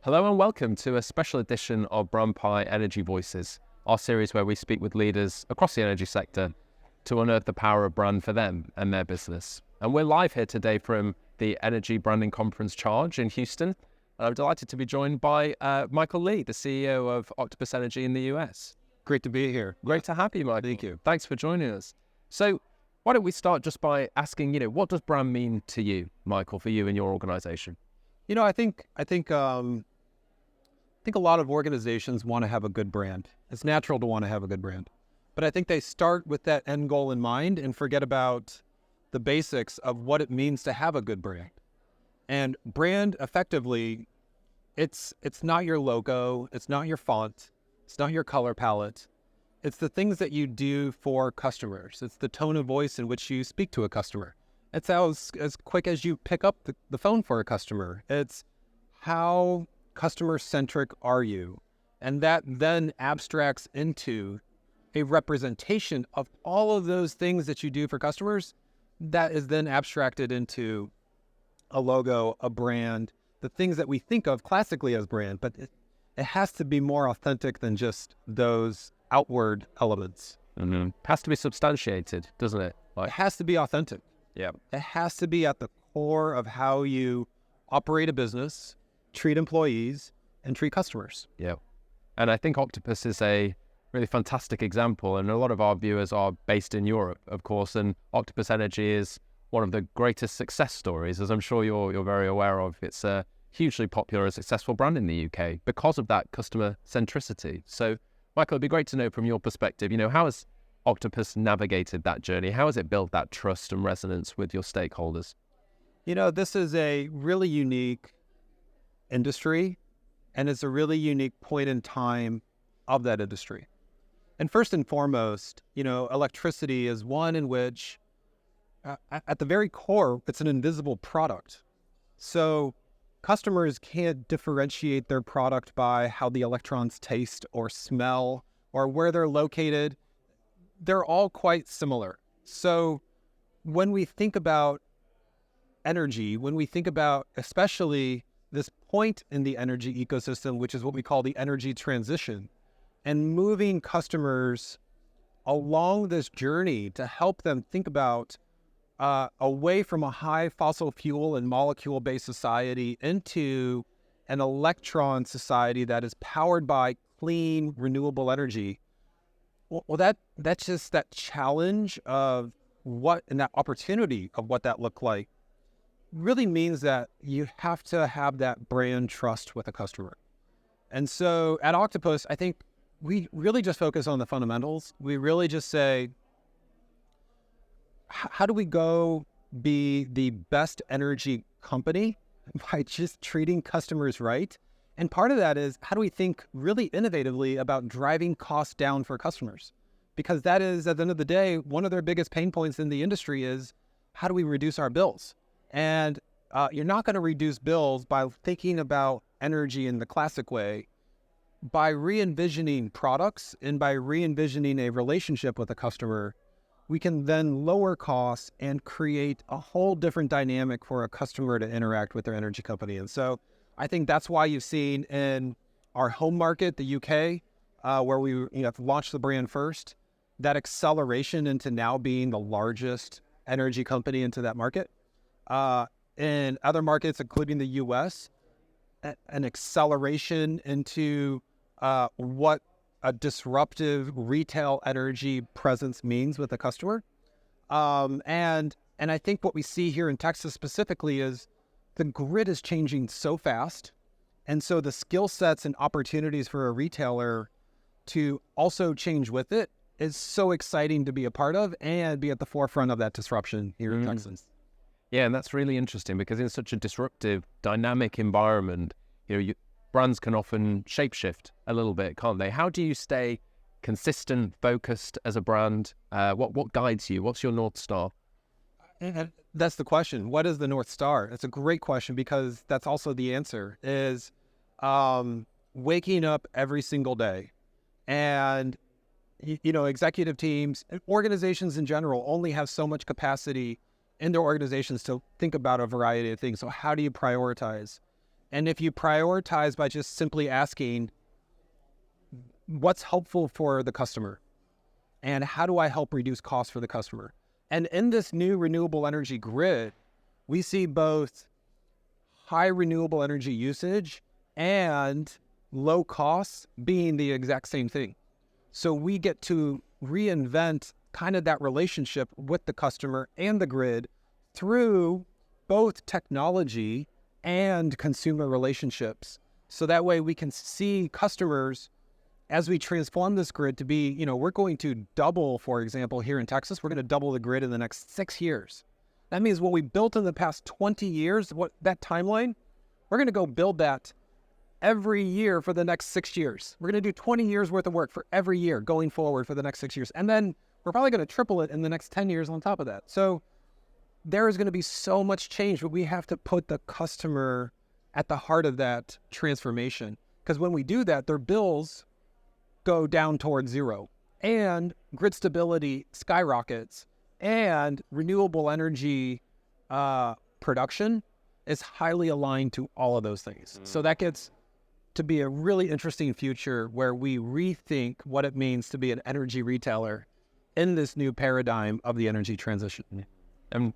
Hello and welcome to a special edition of Brand Pie Energy Voices, our series where we speak with leaders across the energy sector to unearth the power of brand for them and their business. And we're live here today from the Energy Branding Conference Charge in Houston. And I'm delighted to be joined by Michael Lee, the CEO of Octopus Energy in the US. Great to be here. Great to have you, Michael. Thank you. Thanks for joining us. So why don't we start just by asking, what does brand mean to you, Michael, for you and your organization? I think a lot of organizations want to have a good brand. It's natural to want to have a good brand. But I think they start with that end goal in mind and forget about the basics of what it means to have a good brand. And brand, effectively, it's not your logo, it's not your font, it's not your color palette. It's the things that you do for customers. It's the tone of voice in which you speak to a customer. It's as quick as you pick up the phone for a customer. It's how customer-centric are you? And that then abstracts into a representation of all of those things that you do for customers that is then abstracted into a logo, a brand, the things that we think of classically as brand, but it has to be more authentic than just those outward elements. Mm-hmm. It has to be substantiated, doesn't it? It has to be authentic. Yeah. It has to be at the core of how you operate a business, treat employees, and treat customers. Yeah. And I think Octopus is a really fantastic example. And a lot of our viewers are based in Europe, of course. And Octopus Energy is one of the greatest success stories, as I'm sure you're very aware of. It's a hugely popular and successful brand in the UK because of that customer centricity. So, Michael, it'd be great to know from your perspective, how has Octopus navigated that journey? How has it built that trust and resonance with your stakeholders? This is a really unique industry, and it's a really unique point in time of that industry. And first and foremost, electricity is one in which, at the very core, it's an invisible product. So customers can't differentiate their product by how the electrons taste or smell or where they're located. They're all quite similar. So when we think about energy, when we think about especially this point in the energy ecosystem, which is what we call the energy transition, and moving customers along this journey to help them think about away from a high fossil fuel and molecule-based society into an electron society that is powered by clean, renewable energy. Well, that's just that challenge of what, and that opportunity of what that looked like really means that you have to have that brand trust with a customer. And so at Octopus, I think we really just focus on the fundamentals. We really just say, how do we go be the best energy company by just treating customers right? And part of that is, how do we think really innovatively about driving costs down for customers? Because that is, at the end of the day, one of their biggest pain points in the industry is, how do we reduce our bills? And you're not going to reduce bills by thinking about energy in the classic way. By re-envisioning products and by re-envisioning a relationship with a customer, we can then lower costs and create a whole different dynamic for a customer to interact with their energy company. And so I think that's why you've seen in our home market, the UK, where we have launched the brand first, that acceleration into now being the largest energy company into that market. In other markets, including the US, an acceleration into what a disruptive retail energy presence means with a customer. And I think what we see here in Texas specifically is the grid is changing so fast. And so the skill sets and opportunities for a retailer to also change with it is so exciting to be a part of and be at the forefront of that disruption here in Texas. Yeah, and that's really interesting because in such a disruptive, dynamic environment, brands can often shapeshift a little bit, can't they? How do you stay consistent, focused as a brand? What guides you? What's your North Star? And that's the question. What is the North Star? It's a great question because that's also the answer is waking up every single day. And, executive teams, organizations in general only have so much capacity in their organizations to think about a variety of things. So how do you prioritize? And if you prioritize by just simply asking, what's helpful for the customer? And how do I help reduce costs for the customer? And in this new renewable energy grid, we see both high renewable energy usage and low costs being the exact same thing. So we get to reinvent kind of that relationship with the customer and the grid through both technology and consumer relationships. So that way we can see customers as we transform this grid to be, we're going to double, for example, here in Texas, we're going to double the grid in the next 6 years. That means what we built in the past 20 years, that timeline, we're going to go build that every year for the next 6 years. We're going to do 20 years worth of work for every year going forward for the next 6 years. And then we're probably going to triple it in the next 10 years on top of that. So there is going to be so much change, but we have to put the customer at the heart of that transformation. Because when we do that, their bills go down towards zero and grid stability skyrockets and renewable energy production is highly aligned to all of those things. So that gets to be a really interesting future where we rethink what it means to be an energy retailer in this new paradigm of the energy transition. And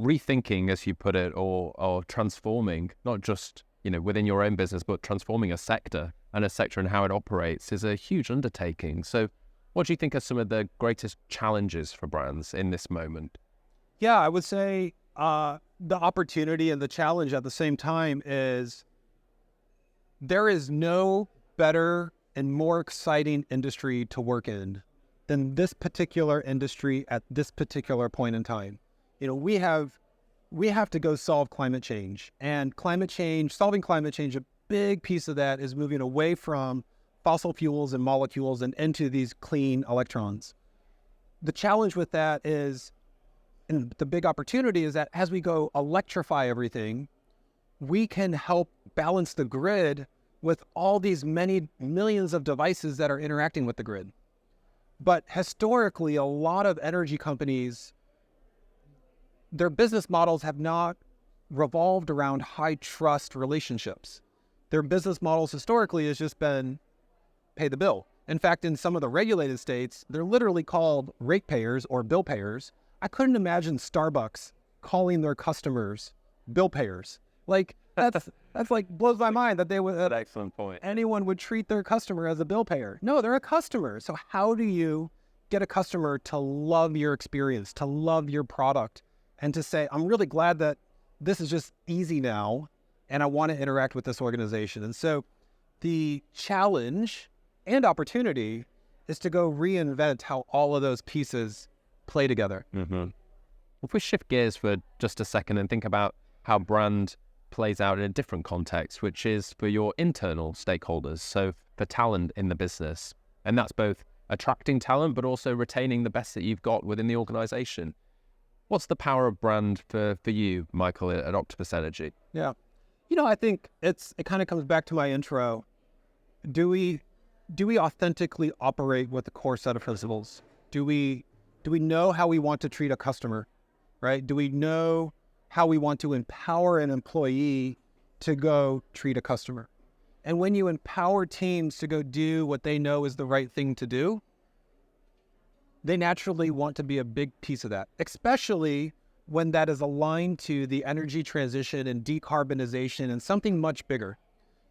rethinking, as you put it, or transforming, not just within your own business, but transforming a sector and how it operates is a huge undertaking. So what do you think are some of the greatest challenges for brands in this moment? Yeah, I would say the opportunity and the challenge at the same time is there is no better and more exciting industry to work in than this particular industry at this particular point in time. We have to go solve climate change, and solving climate change, a big piece of that is moving away from fossil fuels and molecules and into these clean electrons. The challenge with that is, and the big opportunity is that as we go electrify everything, we can help balance the grid with all these many millions of devices that are interacting with the grid. But historically, a lot of energy companies, their business models have not revolved around high trust relationships. Their business models historically has just been pay the bill. In fact, in some of the regulated states, they're literally called ratepayers or bill payers. I couldn't imagine Starbucks calling their customers bill payers. Like that's like blows my mind that they would. That's an excellent point. Anyone would treat their customer as a bill payer. No, they're a customer. So how do you get a customer to love your experience, to love your product, and to say, I'm really glad that this is just easy now, and I want to interact with this organization. And so the challenge and opportunity is to go reinvent how all of those pieces play together. Mm-hmm. If we shift gears for just a second and think about how brand plays out in a different context, which is for your internal stakeholders, so for talent in the business. And that's both attracting talent, but also retaining the best that you've got within the organization. What's the power of brand for you, Michael, at Octopus Energy? Yeah. I think it kind of comes back to my intro. Do we authentically operate with the core set of principles? Do we know how we want to treat a customer, right? Do we know how we want to empower an employee to go treat a customer? And when you empower teams to go do what they know is the right thing to do, they naturally want to be a big piece of that, especially when that is aligned to the energy transition and decarbonization and something much bigger.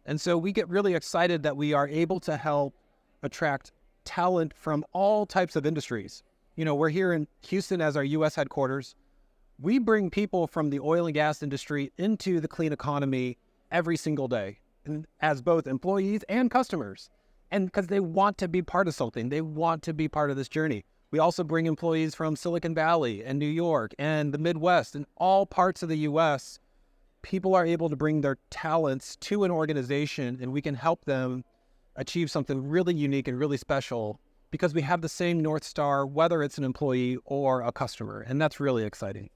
And so we get really excited that we are able to help attract talent from all types of industries. We're here in Houston as our U.S. headquarters. We bring people from the oil and gas industry into the clean economy every single day, and as both employees and customers. And because they want to be part of something, they want to be part of this journey. We also bring employees from Silicon Valley and New York and the Midwest and all parts of the U.S. People are able to bring their talents to an organization, and we can help them achieve something really unique and really special because we have the same North Star, whether it's an employee or a customer. And that's really exciting.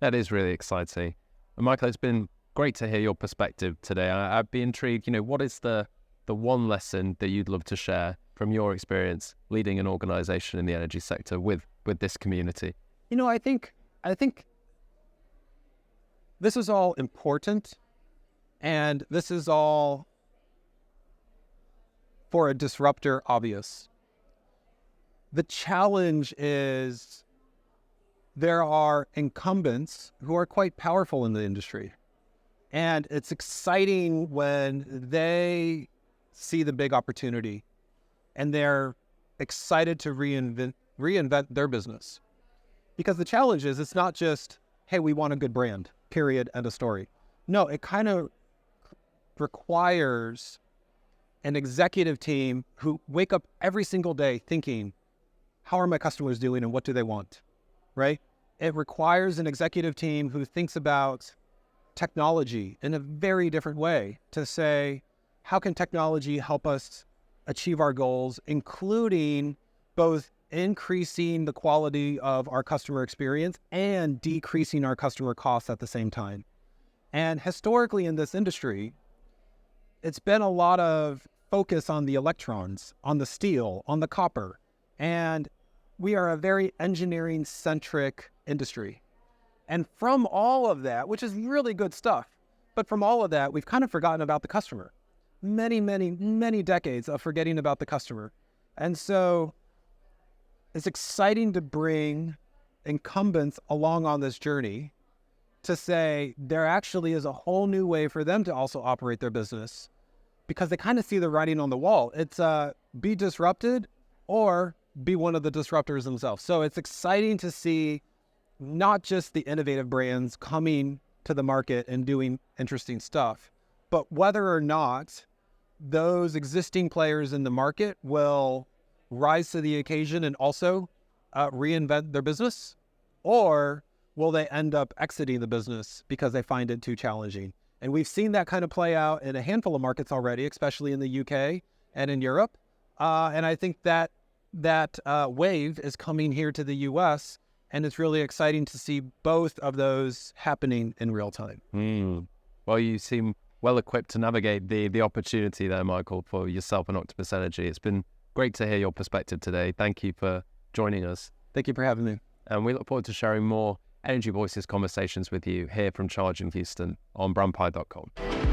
That is really exciting. And Michael, it's been great to hear your perspective today. I'd be intrigued, what is the one lesson that you'd love to share from your experience leading an organization in the energy sector with this community? I think this is all important, And this is all for a disruptor obvious. The challenge is there are incumbents who are quite powerful in the industry. And it's exciting when they see the big opportunity and they're excited to reinvent their business. Because the challenge is, it's not just, hey, we want a good brand, period, end of story. No, it kind of requires an executive team who wake up every single day thinking, how are my customers doing and what do they want, right? It requires an executive team who thinks about technology in a very different way to say, how can technology help us achieve our goals, including both increasing the quality of our customer experience and decreasing our customer costs at the same time. And historically in this industry, it's been a lot of focus on the electrons, on the steel, on the copper. And we are a very engineering-centric industry. And from all of that, which is really good stuff, but from all of that, we've kind of forgotten about the customer. Many decades of forgetting about the customer. And so it's exciting to bring incumbents along on this journey to say there actually is a whole new way for them to also operate their business, because they kind of see the writing on the wall. It's be disrupted or be one of the disruptors themselves. So it's exciting to see not just the innovative brands coming to the market and doing interesting stuff, but whether or not those existing players in the market will rise to the occasion and also reinvent their business, or will they end up exiting the business because they find it too challenging? And we've seen that kind of play out in a handful of markets already, especially in the UK and in Europe. And I think that wave is coming here to the US, and it's really exciting to see both of those happening in real time. Well, you seem well equipped to navigate the opportunity there, Michael, for yourself and Octopus Energy. It's been great to hear your perspective today. Thank you for joining us. Thank you for having me. And we look forward to sharing more Energy Voices conversations with you here from Charging Houston on brandpie.com.